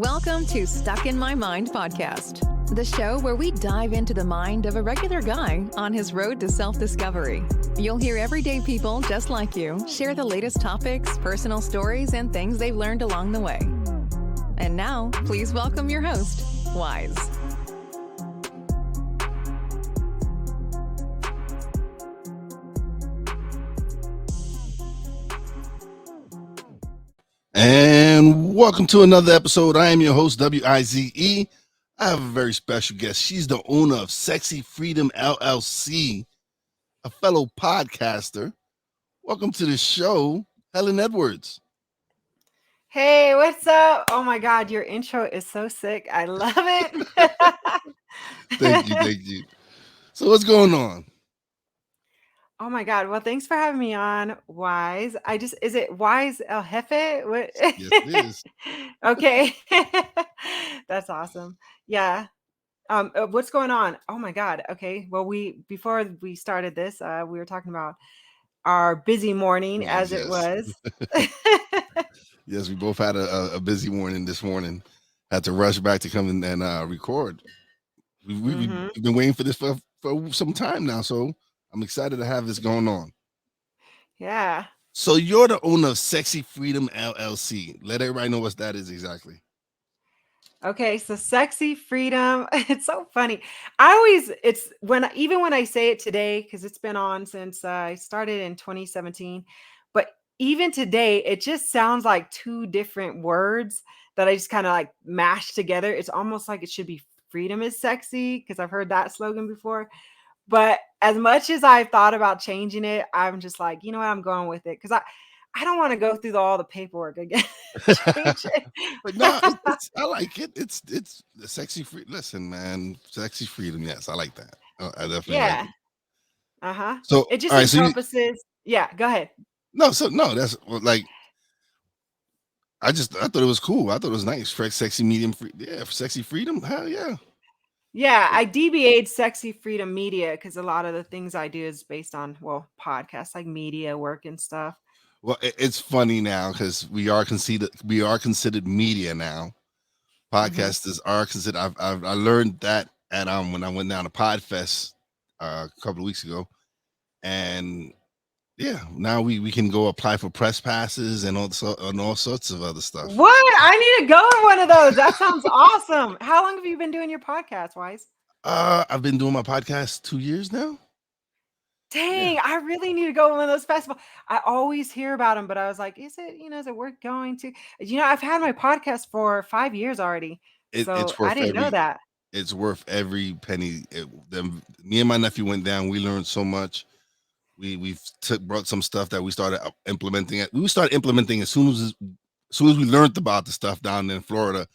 Welcome to Stuck in My Mind podcast, the show where we dive into the mind of a regular guy on his road to self-discovery. You'll hear everyday people just like you share the latest topics, personal stories, and things they've learned along the way. And now, please welcome your host, Wise. And welcome to another episode. I am your host, W-I-Z-E. I have a very special guest. She's the owner of Sexy Freedom LLC, a fellow podcaster. Welcome to the show, Helen Edwards. Hey, what's up? Oh my God, your intro is so sick. I love it. Thank you. So what's going on? Oh my God. Well, thanks for having me on, Wise. Is it Wise El Jefe? What? Yes, it is. Okay. That's awesome. Yeah. What's going on? Oh my God. Okay. Well, before we started this, we were talking about our busy morning as it was. Yes, we both had a busy morning this morning. Had to rush back to come in and record. We've been waiting for this for some time now, so I'm excited to have this going on. Yeah. So you're the owner of Sexy Freedom LLC. Let everybody know what that is exactly. Okay, so Sexy Freedom, it's so funny. Even when I say it today, because it's been on since I started in 2017, but even today, it just sounds like two different words that I just kind of like mashed together. It's almost like it should be freedom is sexy, because I've heard that slogan before. But as much as I've thought about changing it, I'm just like, you know what, I'm going with it because I don't want to go through all the paperwork again. Change it. But no, I like it. It's the sexy free. Listen, man, sexy freedom. Yes, I like that. I definitely like it. Uh-huh. So It just all right, encompasses. Yeah, go ahead. that's like I thought it was cool. I thought it was nice. Sexy medium free. Yeah, sexy freedom. Hell yeah. Yeah, I DBA'd Sexy Freedom Media because a lot of the things I do is based on, podcasts like media work and stuff. Well, it's funny now because we are considered media now. Podcasters are considered. I learned that at when I went down to Podfest a couple of weeks ago, and yeah, now we can go apply for press passes and all sorts of other stuff. What? I need to go to one of those. That sounds awesome. How long have you been doing your podcast, Wise? I've been doing my podcast 2 years now. Dang, yeah. I really need to go to one of those festivals. I always hear about them, but I was like, is it worth going to? I've had my podcast for 5 yeyears already. I didn't know that. It's worth every penny. Me and my nephew went down. We learned so much. We brought some stuff that we started implementing. We started implementing as soon as we learned about the stuff down in Florida.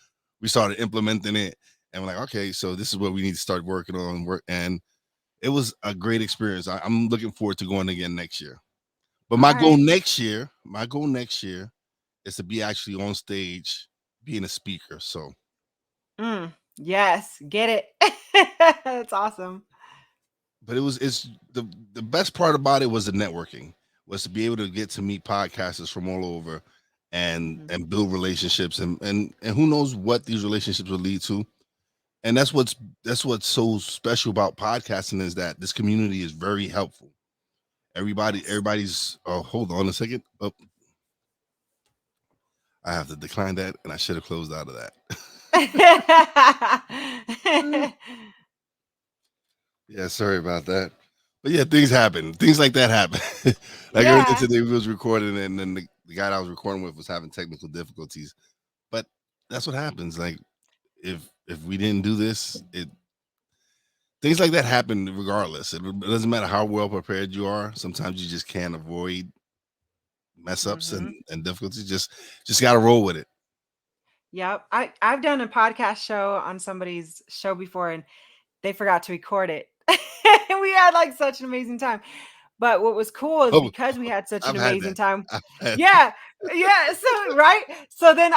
We started implementing it, and we're like, okay, so this is what we need to start working on. And it was a great experience. I'm looking forward to going again next year. But my goal next year is to be actually on stage, being a speaker. So, yes, get it. That's awesome. But it's the best part about it was the networking, was to be able to get to meet podcasters from all over and build relationships and who knows what these relationships will lead to. And that's what's so special about podcasting, is that this community is very helpful. Everybody's hold on a second. Oh, I have to decline that, and I should have closed out of that. Yeah, sorry about that. But yeah, things happen. Things like that happen. Earlier today we was recording, and then the guy I was recording with was having technical difficulties. But that's what happens. Like if we didn't do this, things like that happen regardless. It doesn't matter how well prepared you are. Sometimes you just can't avoid mess ups and difficulties. Just gotta roll with it. Yep. I've done a podcast show on somebody's show before, and they forgot to record it. We had like such an amazing time. But what was cool is because we had such an amazing time. Yeah. So, right. So then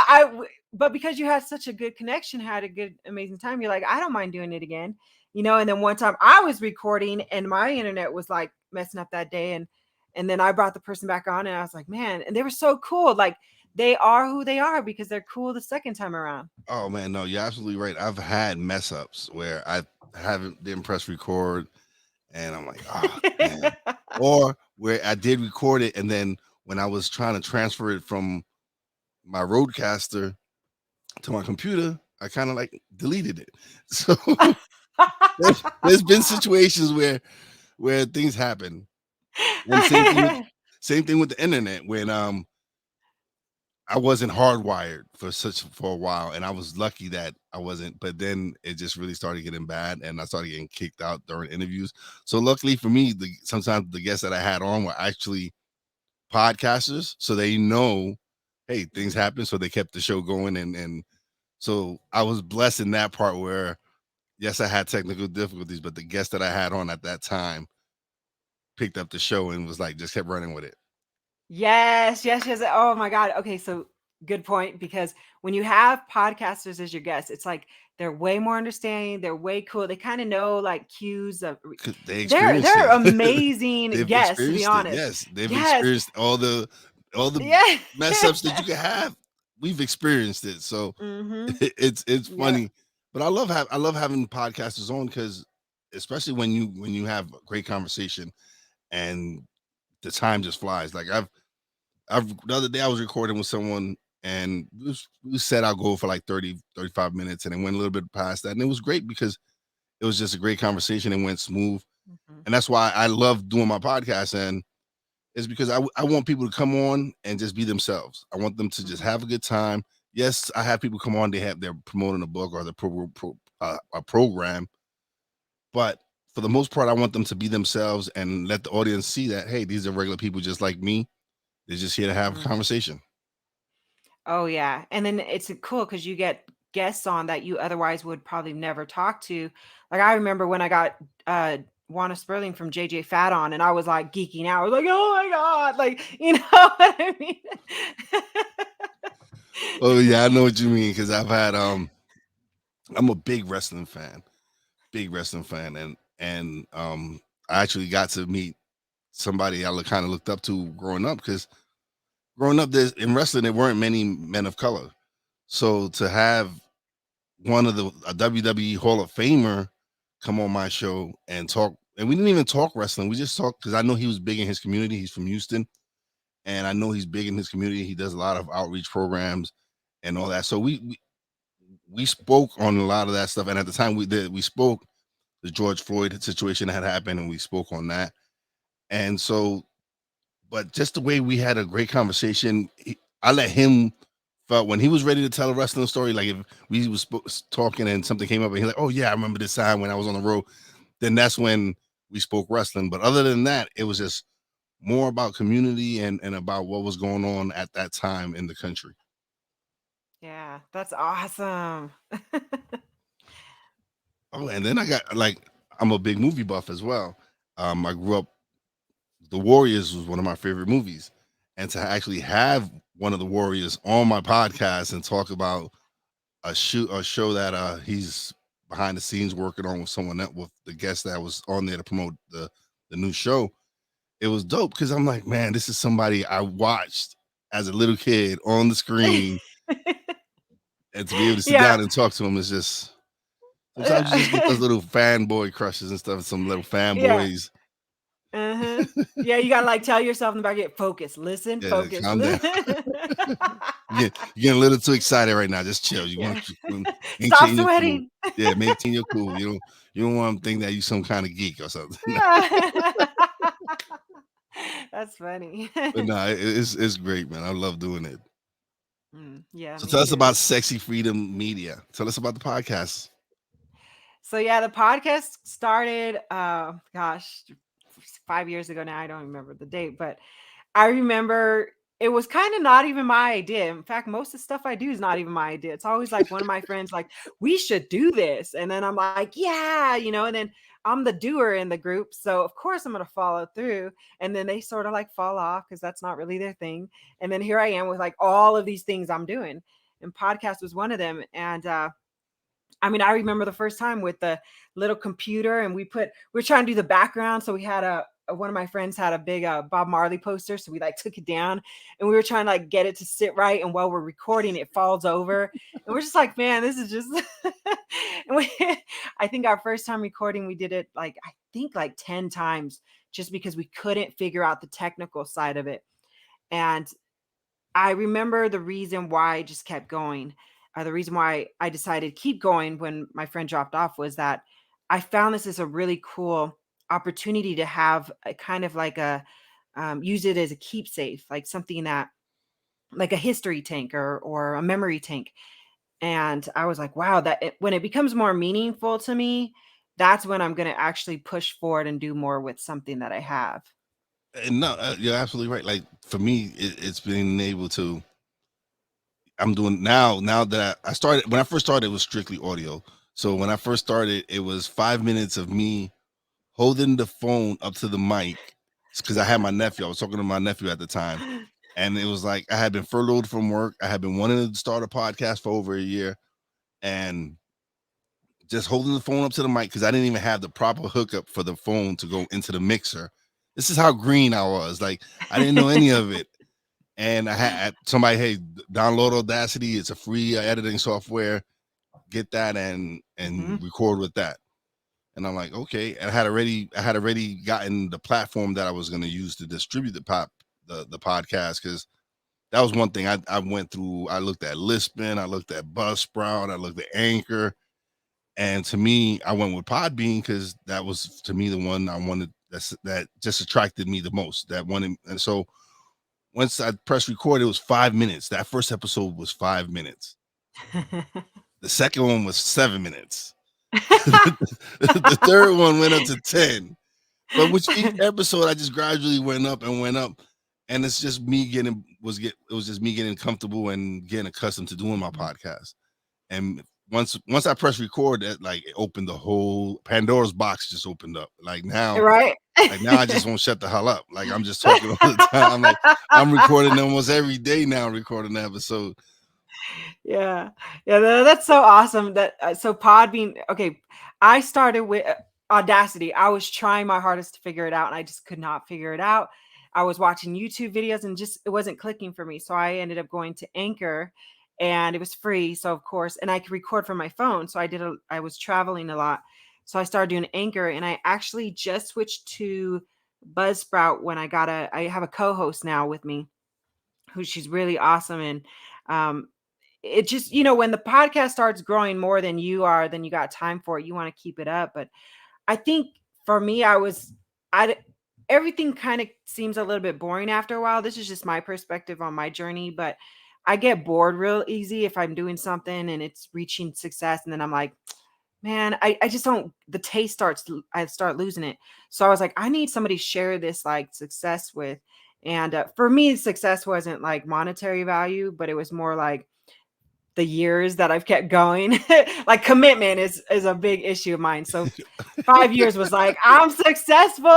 but because you had such a good connection, had a good, amazing time, you're like, I don't mind doing it again. And then one time I was recording and my internet was like messing up that day. And then I brought the person back on and I was like, man, and they were so cool. Like they are who they are because they're cool the second time around. Oh man, no, you're absolutely right. I've had mess ups where I haven't didn't press record, and I'm like, oh man, or where I did record it, and then when I was trying to transfer it from my roadcaster to my computer, I kind of like deleted it. So there's been situations where things happen, and same thing with the internet when I wasn't hardwired for a while, and I was lucky that I wasn't. But then it just really started getting bad, and I started getting kicked out during interviews. So luckily for me, sometimes the guests that I had on were actually podcasters, so they know, hey, things happen, so they kept the show going, and so I was blessed in that part where, yes, I had technical difficulties, but the guest that I had on at that time picked up the show and was like, just kept running with it. Yes, yes, yes. Oh my God. Okay, so good point because when you have podcasters as your guests, it's like they're way more understanding. They're way cool. They kind of know like cues of. 'Cause they experienced They're it. amazing They've guests, to be experienced it. honest. Yes, they've Yes, experienced all the yeah. mess ups that you can have. We've experienced it, so Mm-hmm. it's Yep. funny. But I love having podcasters on because, especially when you have a great conversation and the time just flies. Like I've the other day I was recording with someone, and we said I'll go for like 30-35 minutes, and it went a little bit past that, and it was great because it was just a great conversation and went smooth. Mhm. And that's why I love doing my podcast, and it's because I want people to come on and just be themselves. I want them to just Mhm. have a good time. Yes, I have people come on, they're promoting a book or a program, but for the most part I want them to be themselves and let the audience see that, hey, these are regular people just like me. They're just here to have a Mhm. conversation. Oh yeah, and then it's cool because you get guests on that you otherwise would probably never talk to. Like I remember when I got Juana Sperling from JJ Fad on, and I was like geeking out. I was like, "Oh my God!" Like, you know what I mean? Oh yeah, I know what you mean because I've had I'm a big wrestling fan, and I actually got to meet somebody I kind of looked up to growing up because growing up there's in wrestling there weren't many men of color. So to have one of a WWE Hall of Famer come on my show and talk, and we didn't even talk wrestling. We just talked because I know he was big in his community. He's from Houston, and I know he's big in his community. He does a lot of outreach programs and all that. So we spoke on a lot of that stuff. And at the time we spoke, the George Floyd situation had happened, and we spoke on that. And so, but just the way we had a great conversation, I let him felt when he was ready to tell a wrestling story. Like if we was talking and something came up, and he's like, "Oh yeah, I remember this time when I was on the road." Then that's when we spoke wrestling. But other than that, it was just more about community and about what was going on at that time in the country. Yeah, that's awesome. Oh, and then I got like I'm a big movie buff as well. I grew up. The Warriors was one of my favorite movies, and to actually have one of the Warriors on my podcast and talk about a show that he's behind the scenes working on with someone that with the guest that was on there to promote the new show. It was dope because I'm like, man, this is somebody I watched as a little kid on the screen, and to be able to sit Yeah. down and talk to him is just sometimes you just get those little fanboy crushes and stuff, some little Yeah. fanboys. Uh-huh. Yeah, you gotta like tell yourself in the back, get focus, listen, Yeah, focus. calm down. You're getting a little too excited right now. Just chill. You Yeah. want to Stop maintain your cool. sweating. Yeah, maintain your cool. You don't want them to think that you some kind of geek or something. That's funny. But no, it's great, man. I love doing it. Yeah, So me tell us too. about Sexy Freedom Media. Tell us about the podcast. So yeah, the podcast started gosh, 5 years ago now. I don't remember the date, but I remember it was kind of not even my idea. In fact, most of the stuff I do is not even my idea. It's always like one of my friends like, "We should do this." And then I'm like, "Yeah," and then I'm the doer in the group, so of course I'm going to follow through. And then they sort of like fall off cuz that's not really their thing. And then here I am with like all of these things I'm doing. And podcast was one of them. And I mean, I remember the first time with the little computer and we're trying to do the background. So we had one of my friends had a big Bob Marley poster, so we like took it down, and we were trying to like get it to sit right. And while we're recording, it falls over, and we're just like, man, this is just. And I think our first time recording, we did it like I think like 10 times, just because we couldn't figure out the technical side of it. And I remember the reason why I just kept going. The reason why I decided to keep going when my friend dropped off was that I found this as a really cool opportunity to have a kind of like a use it as a keepsake, like something that like a history tank or a memory tank. And I was like, wow, when it becomes more meaningful to me, that's when I'm going to actually push forward and do more with something that I have. And no, you're absolutely right. Like for me, it's been able to. I'm doing now that I started. When I first started, it was strictly audio. So when I first started, it was 5 minutes of me holding the phone up to the mic because I had my nephew. I was talking to my nephew at the time, and it was like I had been furloughed from work. I had been wanting to start a podcast for over a year, and just holding the phone up to the mic because I didn't even have the proper hookup for the phone to go into the mixer. This is how green I was. Like I didn't know any of it. And I had somebody, hey, download Audacity. It's a free editing software. Get that and Mhm. record with that. And I'm like, okay. And I had already gotten the platform that I was going to use to distribute the podcast, because that was one thing I went through. I looked at Lispin, I looked at Buzzsprout, I looked at Anchor, and to me, I went with Podbean because that was to me the one I wanted. That just attracted me the most. That one, and so once I pressed record, it was 5 minutes. That first episode was 5 minutes. The second one was 7 minutes. The third one went up to 10. But with each episode, I just gradually went up and went up. And it's just me it was just me getting comfortable and getting accustomed to doing my podcast. And once I pressed record, that like it opened the whole Pandora's box just opened up. Right? Like now I just won't shut the hell up. Like I'm just talking all the time. Like I'm recording almost every day now, recording the episode. Yeah. Yeah, that's so awesome that so Podbean, okay, I started with Audacity. I was trying my hardest to figure it out and I just could not figure it out. I was watching YouTube videos and just it wasn't clicking for me. So I ended up going to Anchor and it was free. So of course, and I could record from my phone. So I was traveling a lot. So I started doing Anchor and I actually just switched to Buzzsprout when I have a co-host now with me who she's really awesome. And um it just, when the podcast starts growing more than you are, then you got time for it. You want to keep it up. But I think for me, I, everything kind of seems a little bit boring after a while. This is just my perspective on my journey, but I get bored real easy if I'm doing something and it's reaching success. And then I'm like, man, I just don't, the taste I start losing it. So I was like, I need somebody to share this like success with. And for me, success wasn't like monetary value, but it was more like, the years that I've kept going. Like commitment is a big issue of mine. So 5 years was like, I'm successful.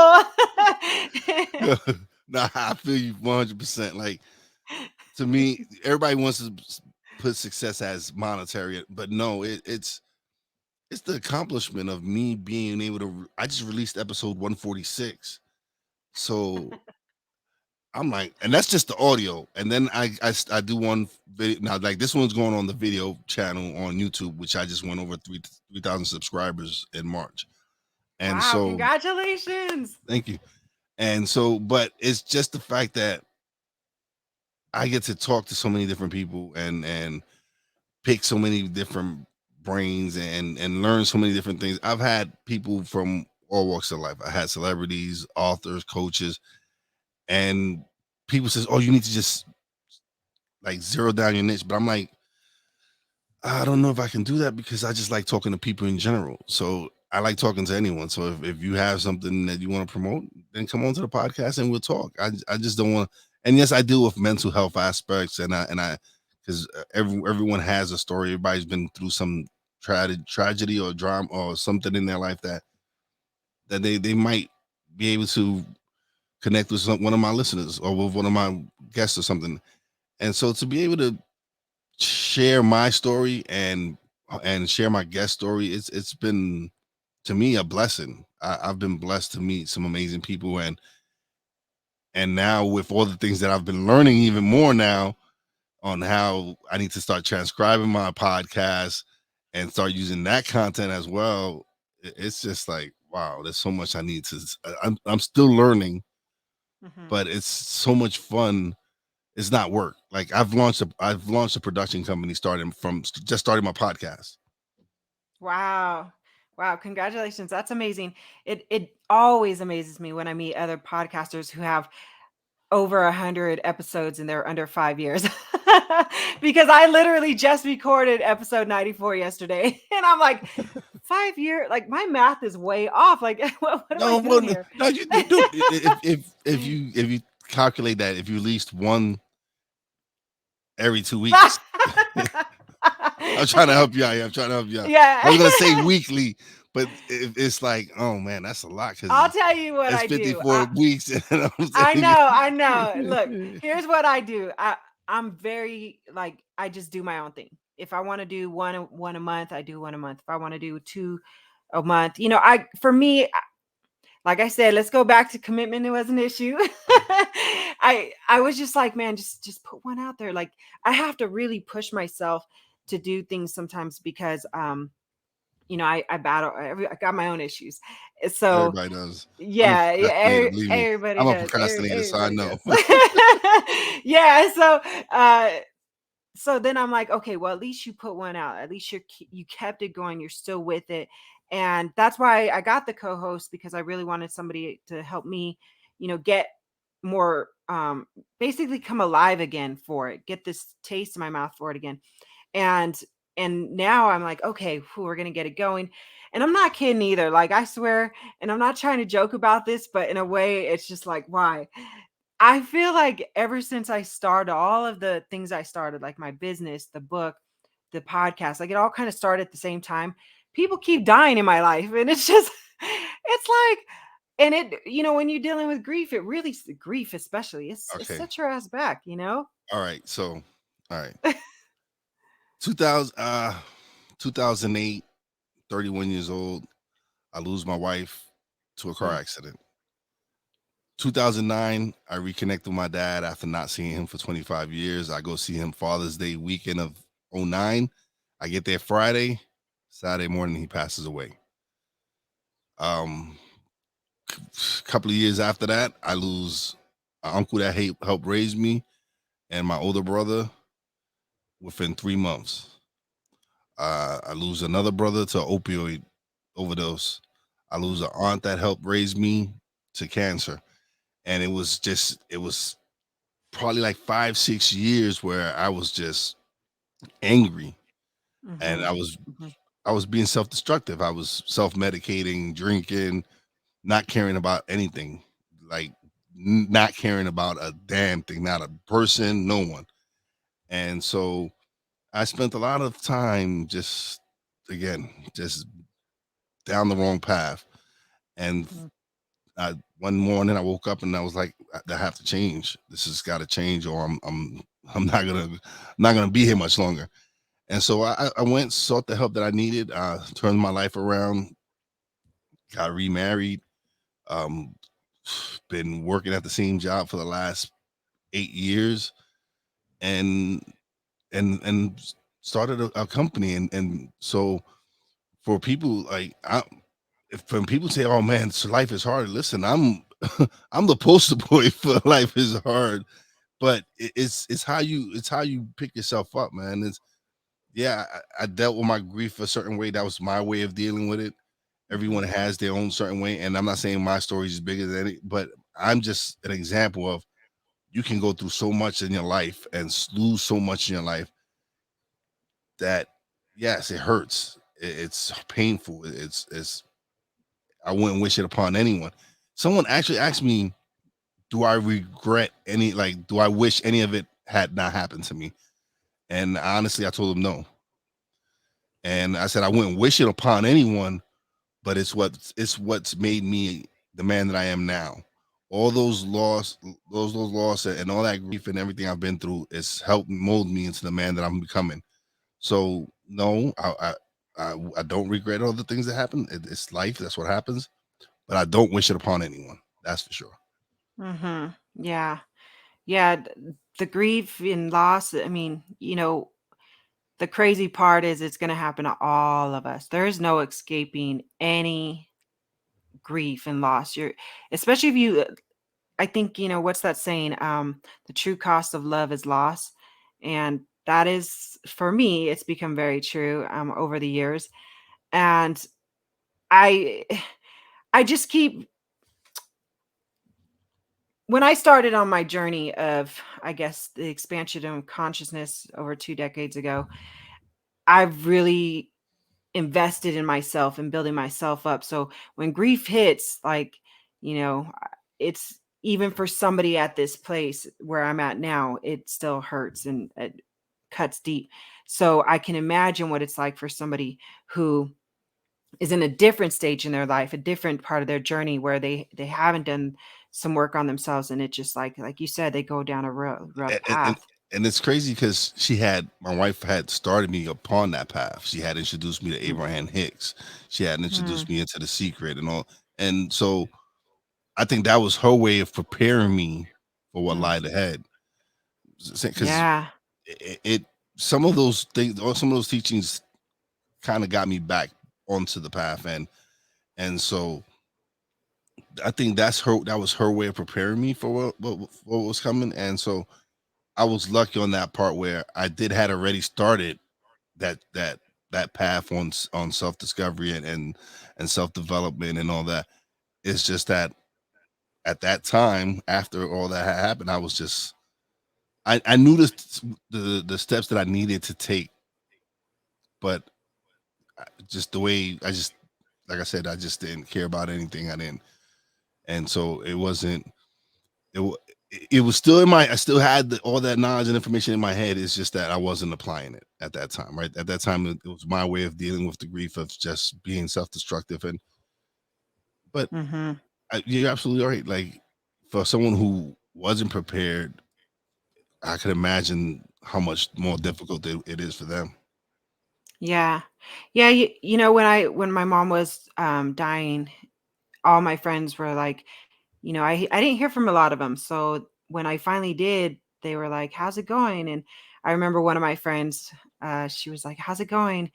Nah, I feel you 100%. Like to me, everybody wants to put success as monetary, but no, it's the accomplishment of me being able to. I just released episode 146, so I'm like, and that's just the audio. And then I do one video now. Like this one's going on the video channel on YouTube, which I just went over 3,000 subscribers in March. And Wow, so, congratulations. thank you. And so, but it's just the fact that I get to talk to so many different people and pick so many different brains and learn so many different things. I've had people from all walks of life. I had celebrities, authors, coaches, and people says, "Oh, you need to just like zero down your niche." But I'm like, I don't know if I can do that because I just like talking to people in general. So I like talking to anyone. So if you have something that you want to promote, then come on to the podcast and we'll talk. I just don't want. And yes, I deal with mental health aspects, and I because everyone has a story. Everybody's been through some tragedy or drama or something in their life that they might be able to connect with one of my listeners or with one of my guests or something. And so to be able to share my story and share my guest story, it's been to me a blessing. I've been blessed to meet some amazing people, and now with all the things that I've been learning even more now on how I need to start transcribing my podcast and start using that content as well. It's just like, wow, there's so much I need to. I'm still learning, Mhm. but it's so much fun. It's not work. Like I've launched a production company starting from just starting my podcast. Wow. Wow, congratulations. That's amazing. It always amazes me when I meet other podcasters who have over 100 episodes and they're under 5 years. Because I literally just recorded episode 94 yesterday and I'm like 5 year like my math is way off. Like what am I No, well, doing no, here? no, you do. If you calculate that, if you released one every 2 weeks, I'm trying to help you out here. I'm trying to help you out. I Yeah. was gonna say weekly, but it's like, oh man, that's a lot I'll because tell you what it's I do. 54 weeks, and I'm I saying know, I know. Look, you. here's what I do. I'm very like I just do my own thing. If I want to do one a month, I do one a month. If I want to do two a month, I for me, like I said, let's go back to commitment. It was an issue. I was just like, man, just put one out there. Like I have to really push myself to do things sometimes because I battle. I got my own issues. So Everybody does. I'm a yeah, procrastinator. Believe me, everybody I'm a does. procrastinator, so I Everybody know. does. Yeah. Uh, so then I'm like, okay, well, at least you put one out. At least you kept it going. You're still with it, and that's why I got the co-host because I really wanted somebody to help me, get more, basically come alive again for it, get this taste in my mouth for it again, and now I'm like, okay, we're gonna get it going. And I'm not kidding either. Like I swear, and I'm not trying to joke about this, but in a way, it's just like, why? I feel like ever since I started all of the things I started, like my business, the book, the podcast, like it all kind of started at the same time. People keep dying in my life. And it's just, it's like, and when you're dealing with grief, it really, grief especially, it Okay, sets your ass back. all right. So, all right, 2000, 2008, 31 years old. I lose my wife to a car Mm, accident. 2009, I reconnect with my dad after not seeing him for 25 years. I go see him Father's Day weekend of '09. I get there Friday, Saturday morning, he passes away. Um, couple of years after that, I lose an uncle that helped raise me and my older brother within 3 months. I lose another brother to opioid overdose. I lose mm, an aunt that helped raise me to cancer. And it was probably like 5 6 years where I was just angry, and mhm, mhm, I was being self-destructive. I was self-medicating, drinking, not caring about anything, like not caring about a damn thing, not a person, no one. And so I spent a lot of time just, again, just down the wrong path. And mm, one morning I woke up and I was like, I have to change. This has got to change, or I'm not gonna be here much longer. And so I went, sought the help that I needed, turned my life around, got remarried, um, been working at the same job for the last 8 years, and and started a company. And so for people like if when people say, "Oh man, life is hard," listen, I'm the poster boy for life is hard, but it's how you pick yourself up, man. It's yeah, I dealt with my grief a certain way. That was my way of dealing with it. Everyone mhm, has their own certain way, and I'm not saying my story is bigger than it, but I'm just an example of you can go through so much in your life and lose so much in your life that yes, it hurts. It's painful. It's I wouldn't wish it upon anyone. Someone actually asked me, "Do I regret any? Like, do I wish any of it had not happened to me?" And honestly, I told them no. And I said I wouldn't wish it upon anyone, but it's what's made me the man that I am now. All those loss and all that grief and everything I've been through has helped mold me into the man that I'm becoming. So no, I don't regret all the things that happened. It's life. That's what happens. But I don't wish it upon anyone. That's for sure. Mm-hmm. Yeah. Yeah. The grief and loss. I mean, the crazy part is it's going to happen to all of us. There is no escaping any grief and loss. Especially if you, I think, what's that saying? The true cost of love is loss. And that is, for me, it's become very true over the years. And I, I just keep, when I started on my journey of, I guess, the expansion of consciousness over 2 decades ago, I've really invested in myself and building myself up. So when grief hits, like, it's even for somebody at this place where I'm at now, it still hurts and it cuts deep. So I can imagine what it's like for somebody who is in a different stage in their life, a different part of their journey where they haven't done some work on themselves, and it just like you said, they go down a rough And, and, path. and it's crazy because my wife had started me upon that path. She had introduced me to Abraham Hicks. She had Mm-hmm. introduced me into The Secret and all. And so I think that was her way of preparing me for what lied ahead. Because Yeah. it some of those things or some of those teachings kind of got me back onto the path, and so I think that was her way of preparing me for what was coming. And so I was lucky on that part where I did had already started that that that path on self discovery and self development and all that. It's just that at that time, after all that had happened, I was just I knew the steps that I needed to take, but just the way I just like I said, I just didn't care about anything. I didn't, and so it wasn't. It wa- it was still in my. I still had all that knowledge and information in my head. It's just that I wasn't applying it at that time. Right at that time, it was my way of dealing with the grief of just being self destructive. And but Mm-hmm. you're absolutely right. Like for someone who wasn't prepared, I could imagine how much more difficult it is for them. Yeah. Yeah, when my mom was dying, all my friends were like, I didn't hear from a lot of them. So when I finally did, they were like, "How's it going?" And I remember one of my friends, she was like, "How's it going?"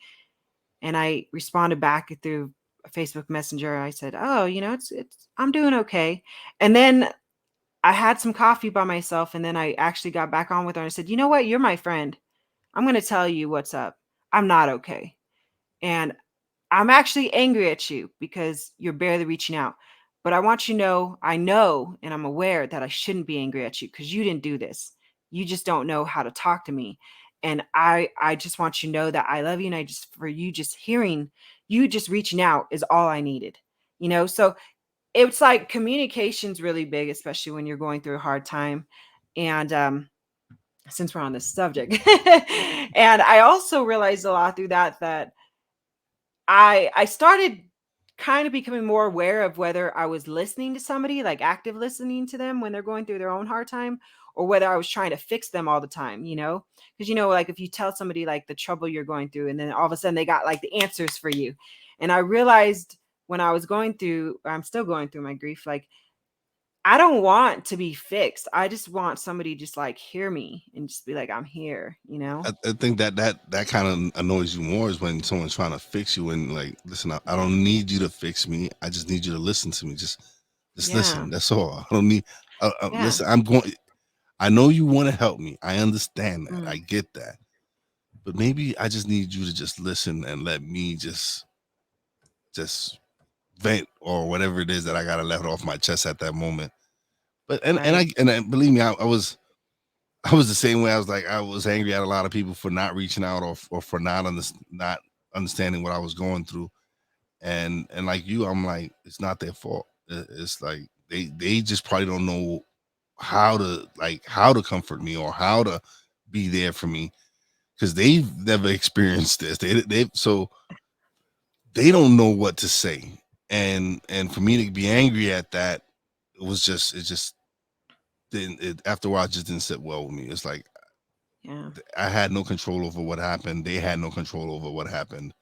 And I responded back through Facebook Messenger. I said, "Oh, it's I'm doing okay." And then I had some coffee by myself, and then I actually got back on with her and I said, "You know what? You're my friend. I'm going to tell you what's up. I'm not okay. And I'm actually angry at you because you're barely reaching out. But I want you to know, I know, and I'm aware that I shouldn't be angry at you because you didn't do this. You just don't know how to talk to me. And I just want you to know that I love you. And I just, for you, just hearing you, just reaching out is all I needed, So it's like communication's really big, especially when you're going through a hard time. And, since we're on this subject, and I also realized a lot through that I started kind of becoming more aware of whether I was listening to somebody, like active listening to them when they're going through their own hard time, or whether I was trying to fix them all the time, Because like if you tell somebody like the trouble you're going through, and then all of a sudden they got like the answers for you. And I realized when I was I'm still going through my grief, like I don't want to be fixed. I just want somebody to just like hear me and just be like, I'm here. I think that kind of annoys you more is when someone's trying to fix you and like, listen, I don't need you to fix me. I just need you to listen to me. Just Yeah. listen. That's all. I don't need. Yeah. Listen, I'm going. I know you want to help me. I understand that. I Mm, get that. But maybe I just need you to just listen and let me just vent or whatever it is that I gotta let off my chest at that moment. But right. believe me, I was the same way. I was angry at a lot of people for not reaching out or for not understanding what I was going through. And like you, I'm like, it's not their fault. It's like they just probably don't know how to comfort me or how to be there for me because they've never experienced this. They so they don't know what to say. And for me to be angry at that, it just didn't after a while it just didn't sit well with me. It's like Yeah. I had no control over what happened. They had no control over what happened.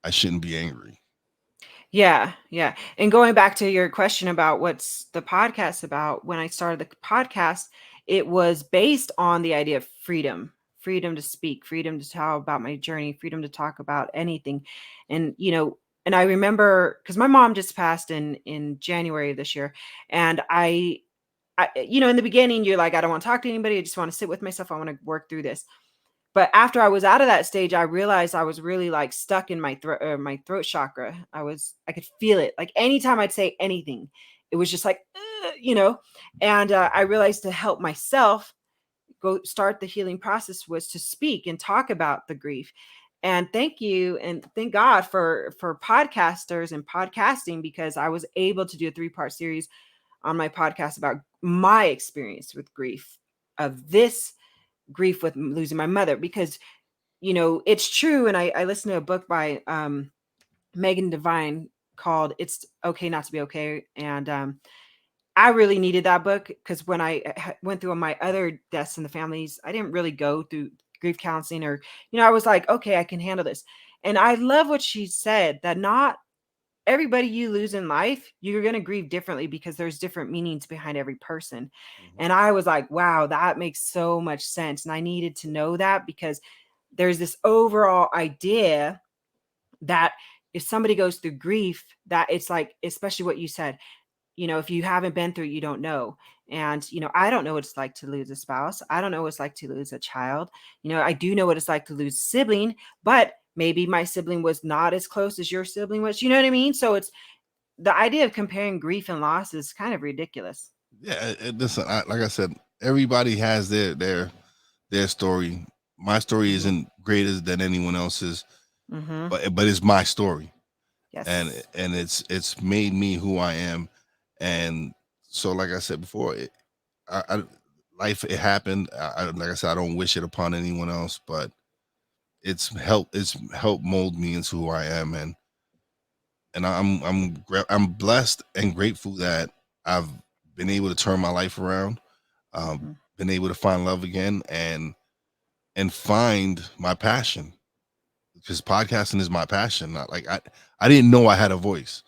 I shouldn't be angry. Yeah, yeah. And going back to your question about what's the podcast about, when I started the podcast, it was based on the idea of freedom, freedom to speak, freedom to tell about my journey, freedom to talk about anything. And, and I remember because my mom just passed in January of this year. And in the beginning, you're like, I don't want to talk to anybody. I just want to sit with myself. I want to work through this. But after I was out of that stage, I realized I was really like stuck in my throat chakra. I could feel it. Like anytime I'd say anything, it was just like, and I realized to help myself go start the healing process was to speak and talk about the grief. And thank you and thank God for podcasters and podcasting, because I was able to do a 3-part series on my podcast about my experience with grief, of this grief with losing my mother. Because it's true. And I listened to a book by Megan Devine called It's Okay Not to Be Okay. And I really needed that book, because when I went through my other deaths in the families, I didn't really go through grief counseling, or I was like, okay, I can handle this. And I love what she said, that not everybody you lose in life, you're going to grieve differently, because there's different meanings behind every person. And I was like, wow, that makes so much sense. And I needed to know that, because there's this overall idea that if somebody goes through grief, that it's like, especially what you said, if you haven't been through it, you don't know. And, I don't know what it's like to lose a spouse. I don't know what it's like to lose a child. I do know what it's like to lose a sibling, but maybe my sibling was not as close as your sibling was. You know what I mean? So it's the idea of comparing grief and loss is kind of ridiculous. Yeah, listen, like I said, everybody has their story. My story Mm-hmm. isn't greater than anyone else's, Mm-hmm. but it's my story, and Yes. it's made me who I am. And so, like I said before, I life, it happened. Like I said, I don't wish it upon anyone else, but it's helped mold me into who I am. And I'm blessed and grateful that I've been able to turn my life around, Mm-hmm. been able to find love again, and find my passion, because podcasting is my passion. Not like I didn't know I had a voice.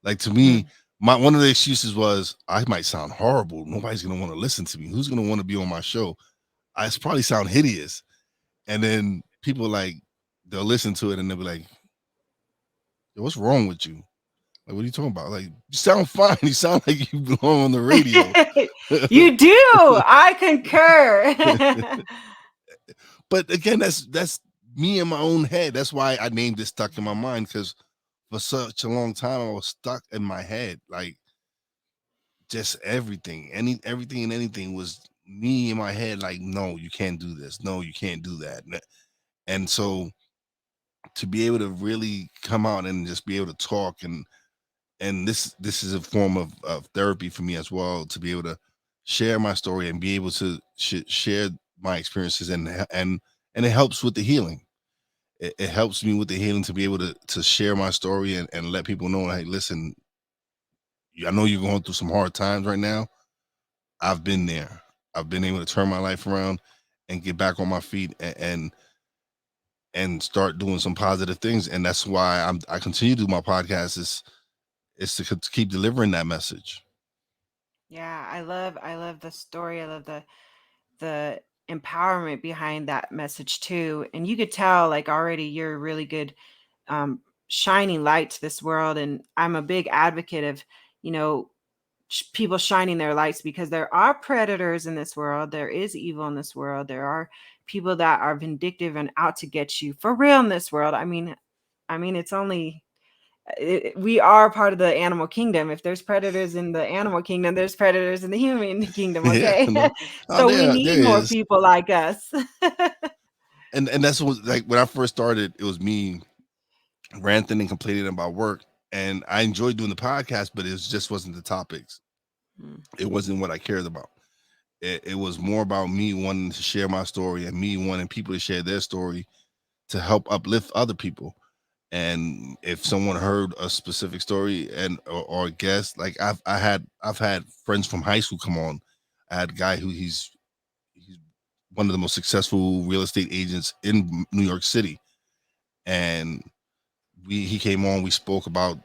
Like, to me, my one of the excuses was I might sound horrible. Nobody's gonna want to listen to me. Who's gonna want to be on my show? I probably sound hideous. And then people, like, they'll listen to it and they'll be like, "Yo, what's wrong with you? Like, what are you talking about? Like, you sound fine. You sound like you belong on the radio." You do. I concur. But again, that's me in my own head. That's why I named it Stuck in My Mind, because for such a long time I was stuck in my head. Like, just everything and anything was me in my head. Like, no, you can't do this. No, you can't do that. And so, to be able to really come out and just be able to talk, and this is a form of therapy for me as well, to be able to share my story and be able to share my experiences, and it helps with the healing. It helps me with the healing to be able to share my story, and let people know, hey, listen, I know you're going through some hard times right now. I've been there. I've been able to turn my life around and get back on my feet, and start doing some positive things. And that's why I continue to do my podcast, is to keep delivering that message. Yeah, I love the story. I love the empowerment behind that message too. And you could tell, like, already you're a really good shining light to this world. And I'm a big advocate of, you know, people shining their lights, because there are predators in this world. There is evil in this world. There are people that are vindictive and out to get you for real in this world. I mean, it's only we are part of the animal kingdom. If there's predators in the animal kingdom, there's predators in the human kingdom. Yeah, Okay. no, So we there need more is. people like us. And that's what, like, when I first started, it was me ranting and complaining about work, and I enjoyed doing the podcast, but just wasn't the topics. Mm, It wasn't what I cared about. It was more about me wanting to share my story, and me wanting people to share their story, to help uplift other people. And if someone heard a specific story, or a guest, like, I've had friends from high school come on. I had a guy who he's one of the most successful real estate agents in New York City, and he came on. We spoke about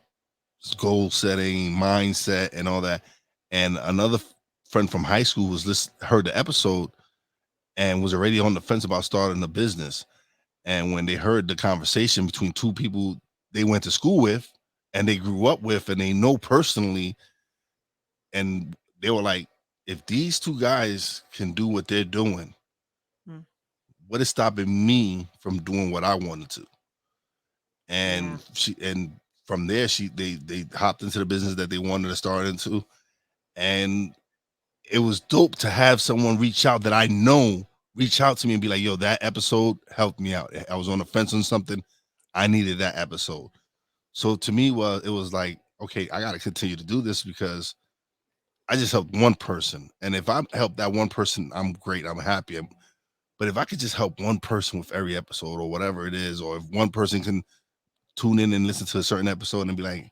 goal setting, mindset, and all that. And another friend from high school heard the episode and was already on the fence about starting a business. And when they heard the conversation between two people they went to school with and they grew up with and they know personally, and they were like, if these two guys can do what they're doing, Mm. what is stopping me from doing what I wanted to? Yeah. And from there they hopped into the business that they wanted to start into. And it was dope to have someone reach out to me and be like, yo, that episode helped me out. I was on the fence on something. I needed that episode. So to me, it was like, okay, I got to continue to do this because I just helped one person. And if I help that one person, I'm great. I'm happy. But if I could just help one person with every episode or whatever it is, or if one person can tune in and listen to a certain episode and be like,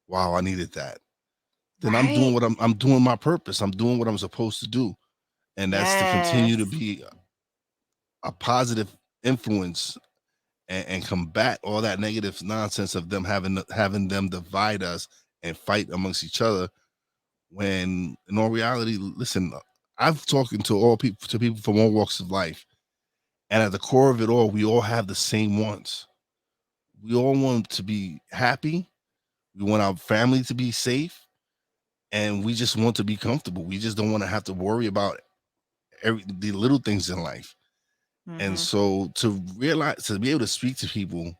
wow, I needed that, then I'm doing Right. what I'm doing my purpose. I'm doing what I'm supposed to do. And that's to continue to Yes. be a positive influence and combat all that negative nonsense of them having them divide us and fight amongst each other. When in all reality, listen, I've talked to people from all walks of life, and at the core of it all, we all have the same wants. We all want to be happy. We want our family to be safe, and we just want to be comfortable. We just don't want to have to worry about the little things in life. And Hmm. so to be able to speak to people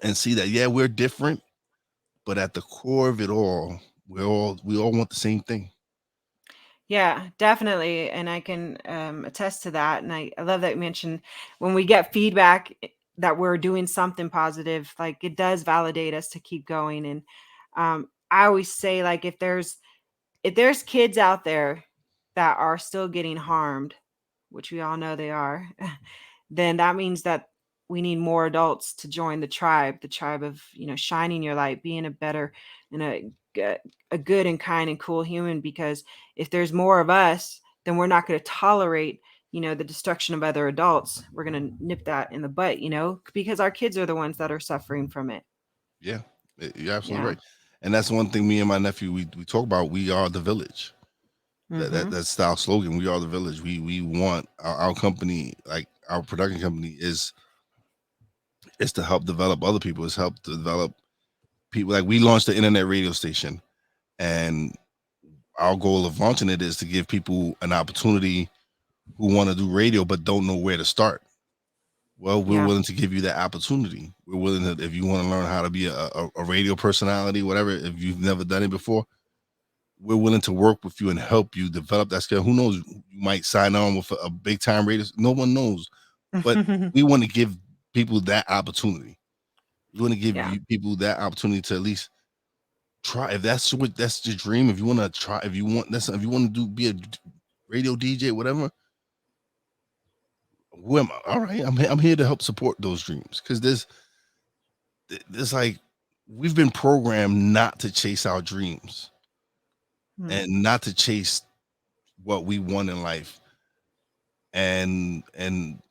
and see that, yeah, we're different, but at the core of it all, we all want the same thing. Yeah, definitely. And I can attest to that. And I love that you mentioned when we get feedback that we're doing something positive, like it does validate us to keep going. And I always say, like, if there's kids out there that are still getting harmed, which we all know they are, then that means that we need more adults to join the tribe of, shining your light, being a better and g- a good and kind and cool human. Because if there's more of us, then we're not going to tolerate, the destruction of other adults. We're going to nip that in the butt, because our kids are the ones that are suffering from it. Yeah, you're absolutely Yeah. right. And that's one thing me and my nephew we talk about. We are the village. Mm-hmm. That's our slogan. We are the village. We want our company, like our production company, is to help develop other people. Is help to develop people. Like we launched the internet radio station, and our goal of launching it is to give people an opportunity who want to do radio but don't know where to start. Well, we're Yeah. willing to give you that opportunity. We're willing to, if you want to learn how to be a radio personality, whatever, if you've never done it before, we're willing to work with you and help you develop that skill. Who knows? You might sign on with a big time radio. No one knows, but we want to give people that opportunity. We want to give Yeah. you people that opportunity to at least try. If that's your dream, if you want to try, if you want to be a radio DJ, whatever, who am I? All right, I'm here to help support those dreams because there's like we've been programmed not to chase our dreams Mm. and not to chase what we want in life. And in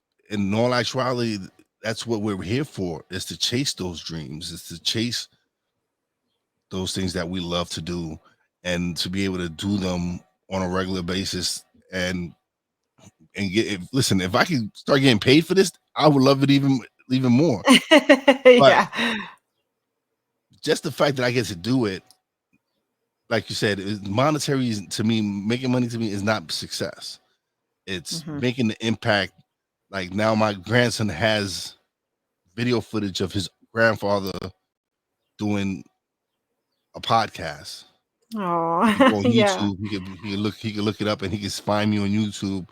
all actuality, that's what we're here for, is to chase those dreams, is to chase those things that we love to do and to be able to do them on a regular basis and listen, if I can start getting paid for this, I would love it even more. But Yeah. just the fact that I get to do it, like you said, monetary to me, making money to me is not success. It's Hmm. making the impact. Like now, my grandson has video footage of his grandfather doing a podcast. He can Oh, go on yeah. YouTube. He can look it up, and he can find me on YouTube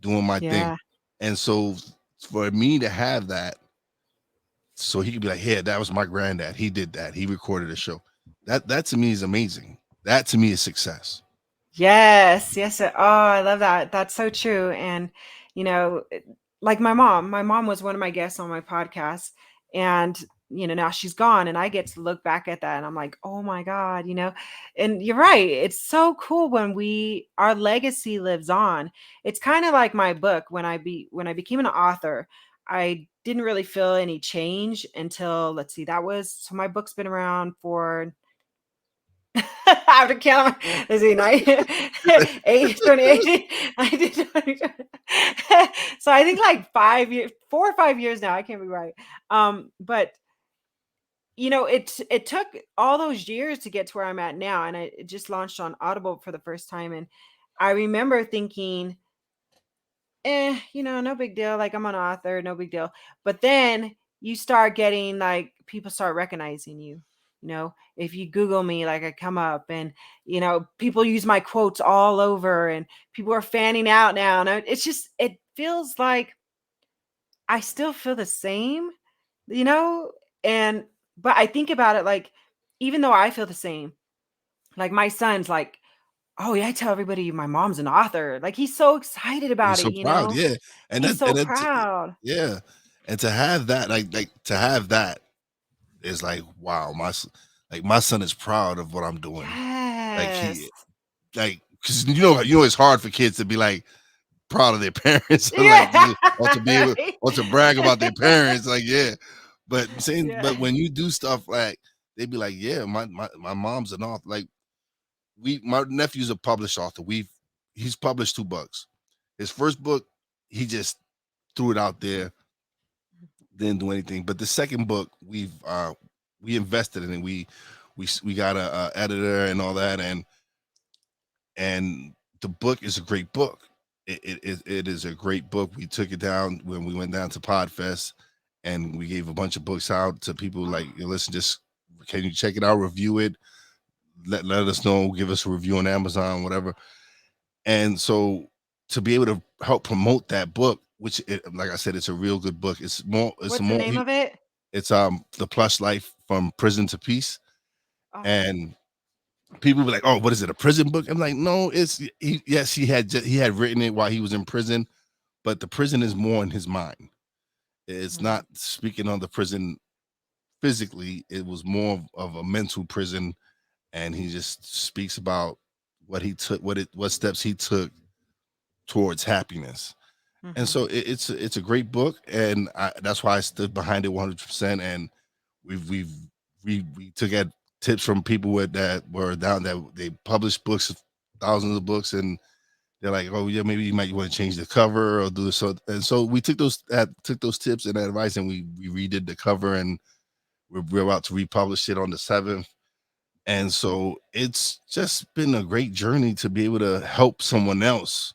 doing my thing. Yeah. And so, for me to have that, so he could be like, "Hey, that was my granddad. He did that. He recorded a show." That to me is amazing. That to me is success. Yes, yes. Oh, I love that. That's so true. And, you know, it- like my mom was one of my guests on my podcast. And, now she's gone and I get to look back at that and I'm like, oh my God, and you're right. It's so cool when our legacy lives on. It's kind of like my book when I became an author. I didn't really feel any change until, let's see, that was, so my book's been around for, I have to count. Let's see, 2018. I did 20. So I think like 5 years, 4 or 5 years now. I can't be right. But it took all those years to get to where I'm at now, and it just launched on Audible for the first time, and I remember thinking, no big deal. Like, I'm an author, no big deal. But then you start getting, like, people start recognizing you. If you Google me, like, I come up, and people use my quotes all over, and people are fanning out now. And it feels like I still feel the same, you know? And, but I think about it, like, even though I feel the same, like, my son's like, oh yeah, I tell everybody my mom's an author. Like, he's so excited about He's it, so proud, yeah, and He's that so and that proud. yeah, and to have that, like to have that is like, wow, my son is proud of what I'm doing. Like Yes. like, because it's hard for kids to be like proud of their parents, or like, Yeah. or to be able, Right? or to brag about their parents, like, yeah. But Yeah. when you do stuff like, they be like, yeah, my mom's an author. Like, my nephew's a published author. He's published 2 books. His first book, he just threw it out there, didn't do anything. But the second book, we invested in it. We got a editor and all that, and the book is a great book. It is a great book. We took it down when we went down to Podfest, and we gave a bunch of books out to people, like, listen, just, can you check it out, review it, let us know, give us a review on Amazon, whatever. And so, to be able to help promote that book, which, like I said, it's a real good book. It's What's the more. name of it? It's The Plush Life from Prison to Peace. Oh, And people be like, "Oh, what is it? A prison book?" I'm like, "No, yes, he had written it while he was in prison, but the prison is more in his mind. It's mhm, not speaking on the prison physically. It was more of a mental prison, and he just speaks about what he took, what steps he took towards happiness. And mhm. so, it's a great book, and that's why I stood behind it 100%. And we've we took at tips from people that were down, that they published books, thousands of books, and they're like, oh yeah, maybe you might want to change the cover or do this. So, and so we took those tips and advice, and we redid the cover, and we're about to republish it on the 7th. And so, it's just been a great journey to be able to help someone else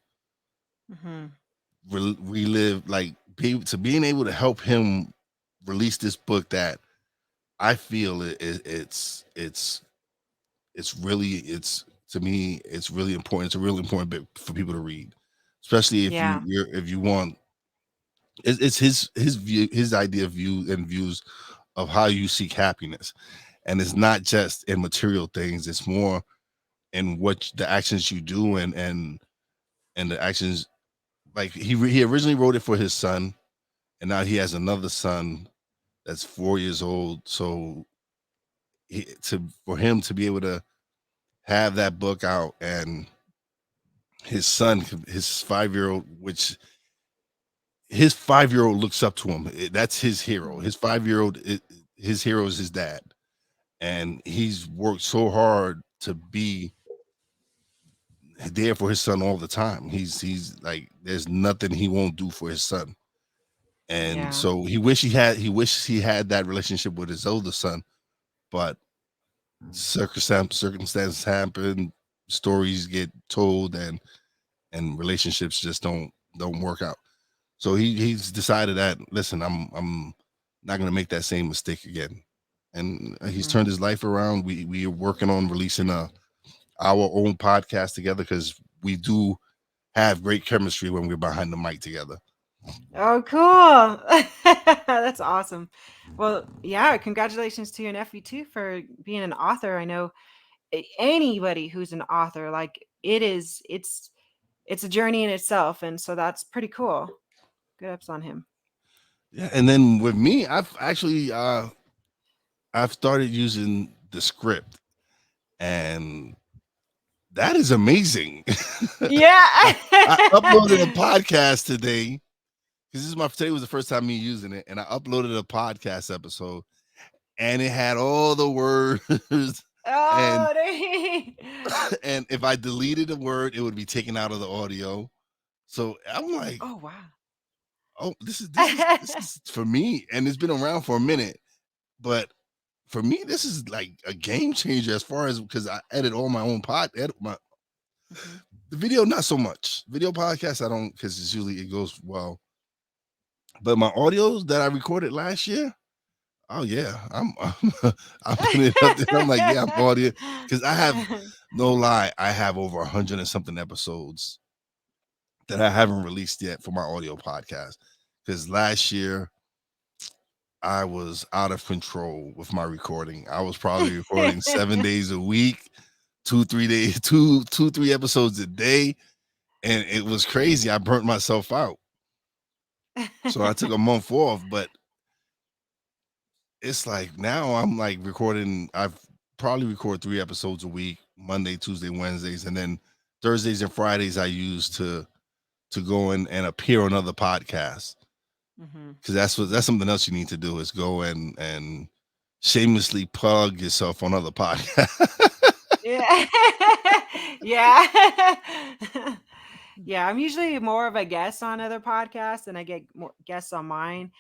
Mhm. relive, like, being able to help him release this book that I feel it's really, to me, it's really important. It's a really important bit for people to read, especially Yeah. if you want. It's his view, his idea of views of how you seek happiness, and it's not just in material things. It's more in the actions you do, and the actions. Like, he originally wrote it for his son, and now he has another son that's 4 years old. So, for him to be able to have that book out, and his son, his 5-year old, which his 5-year old looks up to him. That's his hero. Mhm. His 5-year old, his hero is his dad, and he's worked so hard to be there for his son all the time. He's like, there's nothing he won't do for his son. And Yeah. so, he wishes he had that relationship with his older son, but circumstances happen, stories get told, and relationships just don't work out. So, he's decided that, listen, I'm not gonna make that same mistake again. And he's Mhm. turned his life around. We are working on releasing our own podcast together, because we do have great chemistry when we're behind the mic together. Oh, cool. That's awesome. Well, yeah, congratulations to your nephew too for being an author. I know anybody who's an author, like, it's a journey in itself, and so that's pretty cool. Good ups on him. Yeah, and then with me, I've started using the script, and that is amazing. Yeah. I uploaded a podcast today, because today was the first time me using it, and I uploaded a podcast episode, and it had all the words, and Oh, dang. and if I deleted a word, it would be taken out of the audio. So I'm like, Oh, wow. oh, this is for me, and it's been around for a minute, but for me, this is like a game changer as far as because I edit all my own edit my Mhm. the video, not so much. Video podcast, I don't because it's usually it goes well. But my audios that I recorded last year, oh yeah, I'm putting it up there. I'm like, yeah, I'm audio because I have no lie, I have over 100 and something episodes that I haven't released yet for my audio podcast. Because last year I was out of control with my recording. I was probably recording 7 days a week, 2 3 days, 3 episodes a day, and it was crazy. I burnt myself out, so I took a month off. But it's like now I'm like recording. I've probably record 3 episodes a week, Monday, Tuesday, Wednesdays, and then Thursdays and Fridays I use to go in and appear on other podcasts. Mhm. Because that's something else you need to do is go and shamelessly plug yourself on other podcasts. Yeah. Yeah. Yeah, I'm usually more of a guest on other podcasts and I get more guests on mine.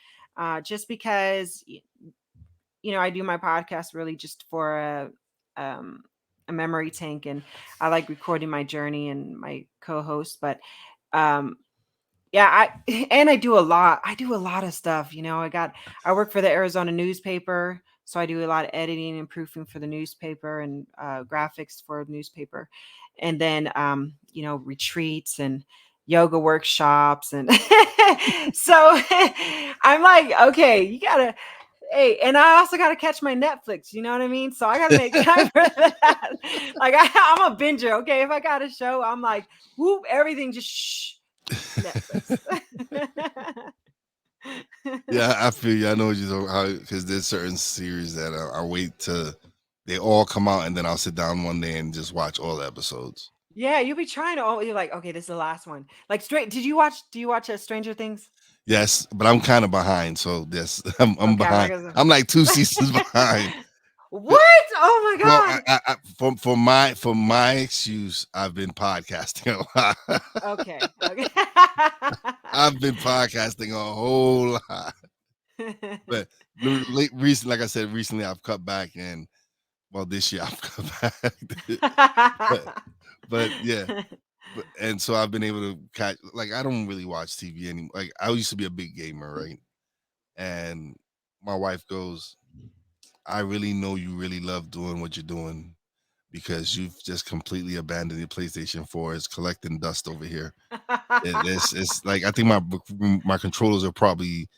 Just because I do my podcast really just for um a memory tank, and I like recording my journey and my co-host. But um yeah, and I do a lot of stuff. I work for the Arizona newspaper, so I do a lot of editing and proofing for the newspaper and graphics for the newspaper. And then retreats and yoga workshops, and so I'm like, okay, you gotta, hey, and I also gotta catch my Netflix, you know what I mean? So I gotta make time for that. Like I'm a binger, okay? If I got a show, I'm like, whoop, everything just shh. Netflix. Yeah, I feel you. I know what you're talking how because there's certain series that I wait to they all come out and then I'll sit down one day and just watch all the episodes. Yeah, you'll be trying to. Oh, you're like, okay, this is the last one. Like, straight. Did you watch? Do you watch Stranger Things? Yes, but I'm kind of behind. So this I'm Okay, I'm not behind. gonna. I'm like 2 seasons behind. What? Oh my Well, god. for my excuse, I've been podcasting a lot. Okay. Okay. I've been podcasting a whole lot, but recently, like I said, recently I've cut back, and well, this year I've cut back, but yeah, and so I've been able to catch. Like I don't really watch TV anymore. Like I used to be a big gamer, right? And my wife goes, "I really know you really love doing what you're doing." Because you've just completely abandoned your PlayStation 4. It's collecting dust over here. It's like I think my controllers are probably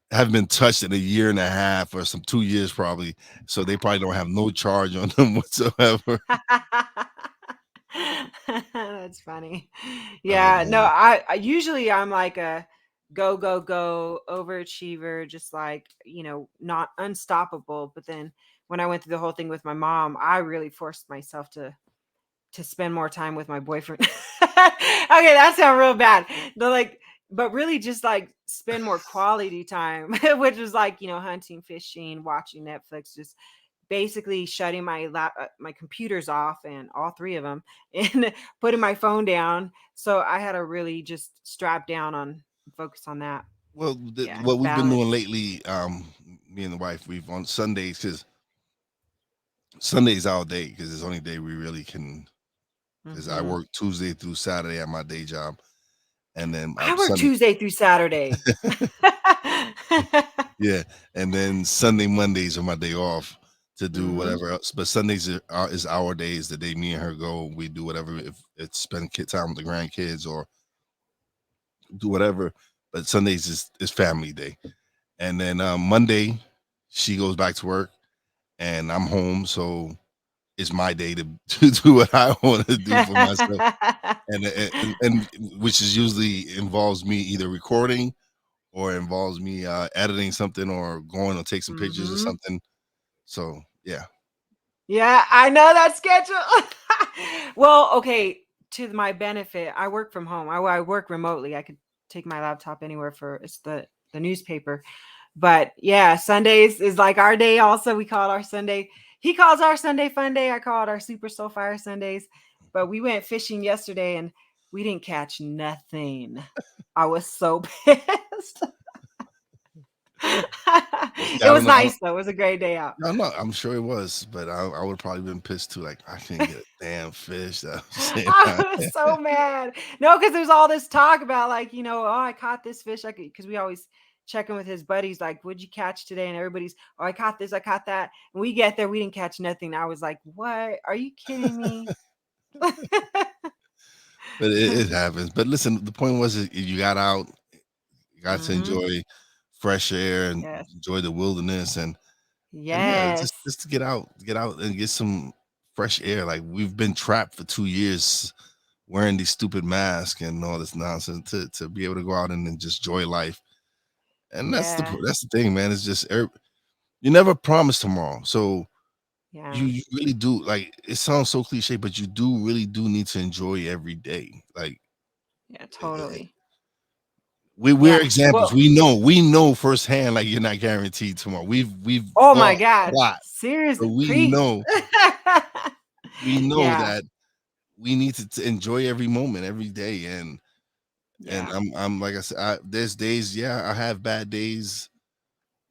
haven't been touched in a year and a half or some 2 years probably. So they probably don't have no charge on them whatsoever. That's funny. Oh Yeah, no, man. I usually I'm like a go go go overachiever, just like, not unstoppable. But then when I went through the whole thing with my mom, I really forced myself to spend more time with my boyfriend. Okay, that sounds real bad. But really just like spend more quality time, which was like, hunting, fishing, watching Netflix, just basically shutting my computers off, and all three of them, and putting my phone down. So I had to really just strap down on focus on that. Well, Yeah, what we've been doing balance. lately, me and the wife, we've on Sundays because Sunday's our day because it's the only day we really can. Because I Hmm. work Tuesday through Saturday at my day job, and then I work Sunday. Tuesday through Saturday. Yeah, and then Sunday, Mondays are my day off to do Hmm. whatever else. But Sundays is our day. Is the day me and her go. We do whatever. If it's spend time with the grandkids or do whatever. But Sundays is family day. And then Monday, she goes back to work, and I'm home. So it's my day to do what I want to do for myself, and which is usually involves me either recording or involves me editing something or going to take some pictures or Hmm. something. So yeah. Yeah, I know that schedule. Well, okay, to my benefit, I work from home. I work remotely. I could take my laptop anywhere for it's the newspaper. But yeah, Sundays is like our day also. We call it our Sunday. He calls our Sunday fun day. I call it our Super Soul Fire Sundays. But we went fishing yesterday and we didn't catch nothing. I was so pissed. Yeah, It I was don't know. nice though. It was a great day out. No, no, I'm sure it was, but I would probably been pissed too. Like I couldn't get a damn fish. That was the same time. I was so mad. No, because there's all this talk about like, oh, I caught this fish. Like, because we always check in with his buddies, like, what'd you catch today? And everybody's, oh, I caught this, I caught that. And we get there, we didn't catch nothing. I was like, what? Are you kidding me? But it happens. But listen, the point was you got out, you got to Hmm. enjoy fresh air and Yes. enjoy the wilderness and yeah, Yes. just to get out and get some fresh air. Like we've been trapped for 2 years wearing these stupid masks and all this nonsense to be able to go out and then just enjoy life. And Yeah. that's the thing, man. It's just you never promise tomorrow. So Yeah. you really do, like, it sounds so cliche, but you do really do need to enjoy every day. Like Yeah, eh, eh, totally. we're Yeah. examples. Well, We know firsthand, like you're not guaranteed tomorrow. We've oh my bought a God. lot. So Seriously. Preach. we know Yeah. that we need to enjoy every moment, every day. And Yeah. I'm like I said, there's days, yeah, I have bad days,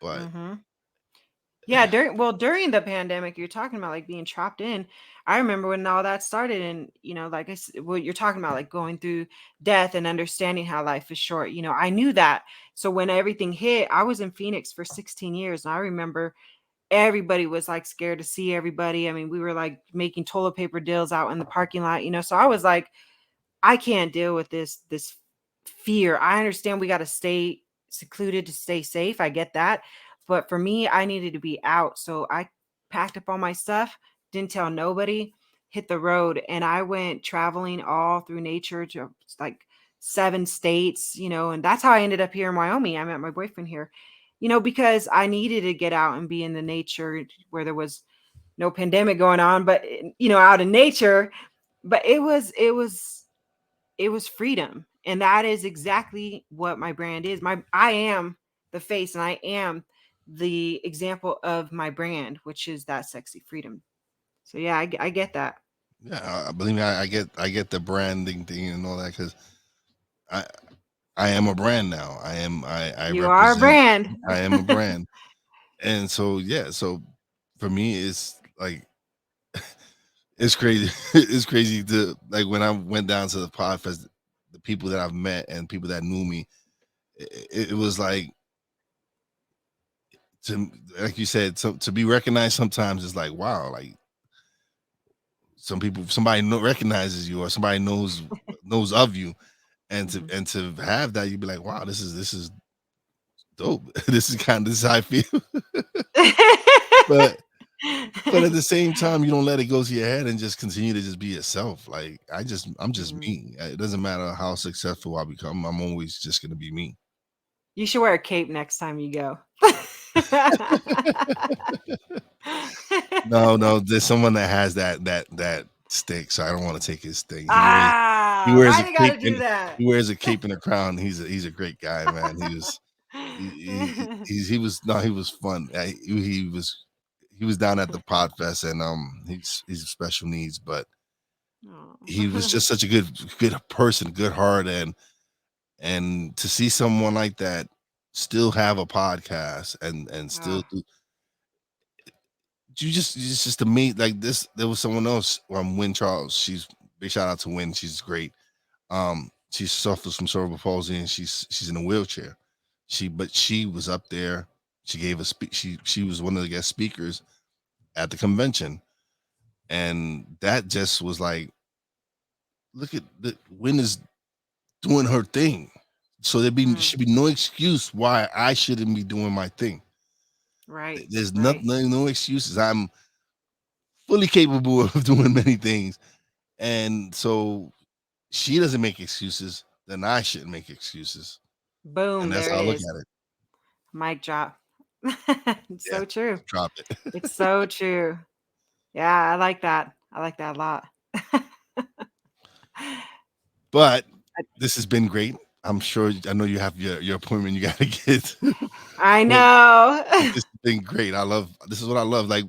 but Hmm. Yeah, during the pandemic, you're talking about like being trapped in. I remember when all that started, and like what you're talking about, like going through death and understanding how life is short. I knew that. So when everything hit, I was in Phoenix for 16 years, and I remember everybody was like scared to see everybody. I mean, we were like making toilet paper deals out in the parking lot. So I was like, I can't deal with this fear. I understand we got to stay secluded to stay safe. I get that. But for me, I needed to be out. So I packed up all my stuff, didn't tell nobody, hit the road, and I went traveling all through nature to like 7 states, and that's how I ended up here in Wyoming. I met my boyfriend here, because I needed to get out and be in the nature where there was no pandemic going on, but out in nature. But it was freedom, and that is exactly what my brand is. I am the face, and I am the example of my brand, which is that sexy freedom. So yeah, I get that. yeah, I believe me, I get the branding thing and all that because I I am a brand now. I You are a represent. brand. I am a brand, and so yeah. So for me, it's like it's crazy. It's crazy to like when I went down to the Podfest, the people that I've met and people that knew me. It was like to like you said, to be recognized sometimes is like wow, like somebody recognizes you or somebody knows of you, Mhm. and to have that, you'd be like wow, this is dope. This is how I feel. but but at the same time, you don't let it go to your head and just continue to just be yourself. Like I'm just Mhm. me. It doesn't matter how successful I become. I'm always just gonna be me. You should wear a cape next time you go. No, no, there's someone that has that stick, so I don't want to take his thing. He wears Why a they cape gotta do and that? he wears a cape and a crown. He's a great guy, man. He was no, he was fun. He was down at the Podfest, and he's special needs, but he was Oh. just such a good person, good heart, and to see someone like that still have a podcast and still Ah, do you just it's just to me like this. There was someone else, Win Charles. She's big shout out to Win. She's great. She suffers from cerebral palsy and she's in a wheelchair. She was up there. She gave a speak. She was one of the guest speakers at the convention, and that just was like, look at the Win is doing her thing. So mm, should be no excuse why I shouldn't be doing my thing. right, There's right. nothing, no excuses. I'm fully capable of doing many things, and so she doesn't make excuses. Then I shouldn't make excuses, and Boom, that's there how it I look is. at it. Mic drop. It's Yeah, so true. drop it. It's so true. Yeah, I like that. I like that a lot. But this has been great. I'm sure I know you have your appointment you gotta get. I But know. this has been great. This is what I love. Like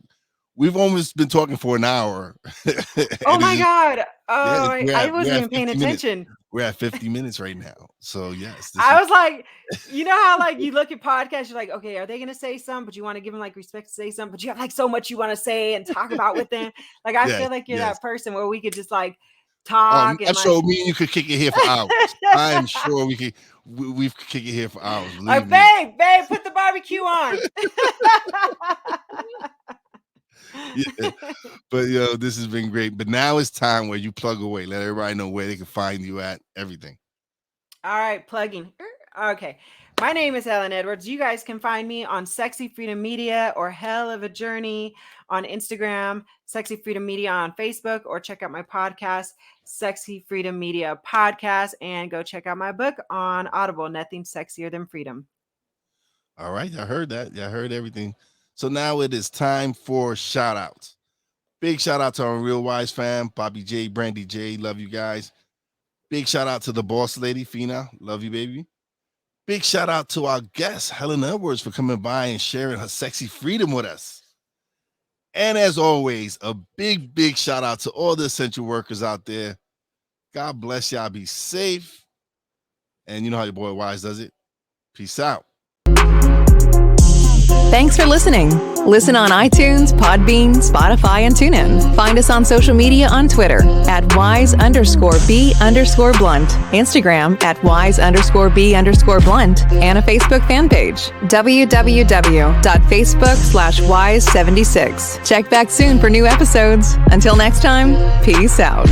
we've almost been talking for an hour. Oh And it's my just God. yeah, Oh, I we're wasn't at even paying 50 minutes. attention. We're at 50 minutes right now. So yes, this I is was like, you know how like you look at podcasts, you're like, okay, are they gonna say something? But you want to give them like respect to say something, but you have like so much you want to say and talk about with them. Like I yes, feel like you're yes. that person where we could just like I'm talk and like sure me and you could kick it here for hours. I am sure we could kick it here for hours. Believe me. babe, put the barbecue on. Yeah. But this has been great. But now it's time where you plug away. Let everybody know where they can find you at everything. All right, plugging. Okay. My name is Helen Edwards. You guys can find me on Sexy Freedom Media or Hell of a Journey on Instagram, Sexy Freedom Media on Facebook, or check out my podcast, Sexy Freedom Media Podcast, and go check out my book on Audible, Nothing Sexier Than Freedom. All right. I heard that. Yeah, I heard everything. So now it is time for shout outs. Big shout out to our Real Wise fam, Bobby J, Brandy J. Love you guys. Big shout out to the boss lady, Fina. Love you, baby. Big shout out to our guest, Helen Edwards, for coming by and sharing her sexy freedom with us. And as always, a big shout out to all the essential workers out there. God bless y'all. Be safe. And you know how your boy Wise does it. Peace out. Thanks for listening. Listen on iTunes, Podbean, Spotify, and TuneIn. Find us on social media on Twitter at @wise_b_blunt, Instagram at @wise_b_blunt, and a Facebook fan page, www.facebook.com/wise76. Check back soon for new episodes. Until next time, peace out.